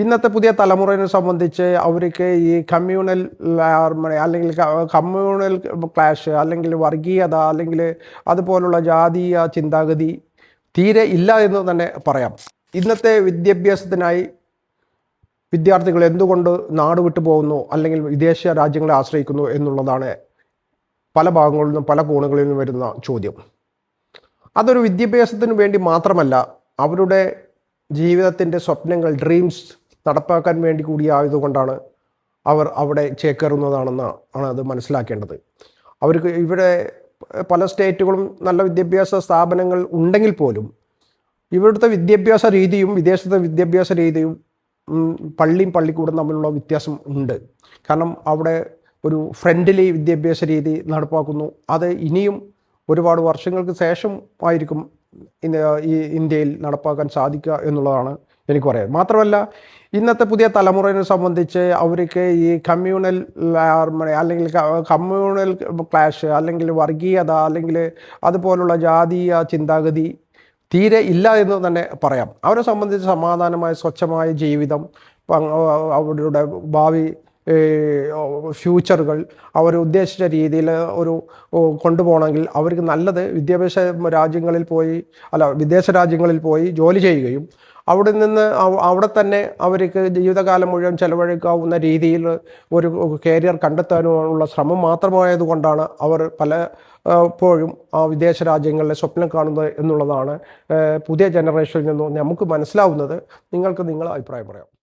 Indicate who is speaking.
Speaker 1: ഇന്നത്തെ പുതിയ തലമുറയെ സംബന്ധിച്ച് അവർക്ക് ഈ കമ്മ്യൂണൽ അല്ലെങ്കിൽ കമ്മ്യൂണൽ ക്ലാഷ് അല്ലെങ്കിൽ വർഗീയത അല്ലെങ്കിൽ അതുപോലുള്ള ജാതീയ ചിന്താഗതി തീരെ ഇല്ല എന്ന് തന്നെ പറയാം. ഇന്നത്തെ വിദ്യാഭ്യാസത്തിനായി വിദ്യാർത്ഥികൾ എന്തുകൊണ്ട് നാട് വിട്ടു പോകുന്നു അല്ലെങ്കിൽ വിദേശ രാജ്യങ്ങളെ ആശ്രയിക്കുന്നു എന്നുള്ളതാണ് പല ഭാഗങ്ങളിൽ നിന്നും പല കോണുകളിൽ നിന്നും വരുന്ന ചോദ്യം. അതൊരു വിദ്യാഭ്യാസത്തിന് വേണ്ടി മാത്രമല്ല, അവരുടെ ജീവിതത്തിൻ്റെ സ്വപ്നങ്ങൾ, ഡ്രീംസ് നടപ്പാക്കാൻ വേണ്ടി കൂടിയായതുകൊണ്ടാണ് അവർ അവിടെ ചേക്കേറുന്നതാണെന്നാണ് അത് മനസ്സിലാക്കേണ്ടത്. അവർക്ക് ഇവിടെ പല സ്റ്റേറ്റുകളും നല്ല വിദ്യാഭ്യാസ സ്ഥാപനങ്ങൾ ഉണ്ടെങ്കിൽ പോലും ഇവിടുത്തെ വിദ്യാഭ്യാസ രീതിയും വിദേശത്തെ വിദ്യാഭ്യാസ രീതിയും പള്ളിയും പള്ളിക്കൂടും തമ്മിലുള്ള വ്യത്യാസം ഉണ്ട്. കാരണം അവിടെ ഒരു ഫ്രണ്ട്ലി വിദ്യാഭ്യാസ രീതി നടപ്പാക്കുന്നു. അത് ഇനിയും ഒരുപാട് വർഷങ്ങൾക്ക് ശേഷം ആയിരിക്കും ഈ ഇന്ത്യയിൽ നടപ്പാക്കാൻ സാധിക്കുക എന്നുള്ളതാണ് എനിക്ക് പറയാം. മാത്രമല്ല, ഇന്നത്തെ പുതിയ തലമുറയെ സംബന്ധിച്ച് അവർക്ക് ഈ കമ്മ്യൂണൽ അല്ലെങ്കിൽ കമ്മ്യൂണൽ ക്ലാഷ് അല്ലെങ്കിൽ വർഗീയത അല്ലെങ്കിൽ അതുപോലുള്ള ജാതീയ ചിന്താഗതി തീരെ ഇല്ല എന്ന് തന്നെ പറയാം. അവരെ സംബന്ധിച്ച് സമാധാനമായ സ്വച്ഛമായ ജീവിതം, അവരുടെ ഭാവി ഫ്യൂച്ചറുകൾ അവർ ഉദ്ദേശിച്ച രീതിയിൽ ഒരു കൊണ്ടുപോകണമെങ്കിൽ അവർക്ക് നല്ലത് വിദ്യാഭ്യാസ രാജ്യങ്ങളിൽ പോയി വിദേശ രാജ്യങ്ങളിൽ പോയി ജോലി ചെയ്യുകയും അവിടെ നിന്ന് അവിടെ തന്നെ അവർക്ക് ജീവിതകാലം മുഴുവൻ ചെലവഴിക്കാവുന്ന രീതിയിൽ ഒരു കരിയർ കണ്ടെത്താനുള്ള ശ്രമം മാത്രമായതുകൊണ്ടാണ് അവർ പലപ്പോഴും വിദേശ രാജ്യങ്ങളിലെ സ്വപ്നം കാണുന്നത് എന്നുള്ളതാണ് പുതിയ ജനറേഷനിൽ നിന്നും നമുക്ക് മനസ്സിലാവുന്നത്. നിങ്ങൾക്ക് നിങ്ങളുടെ അഭിപ്രായം പറയാം.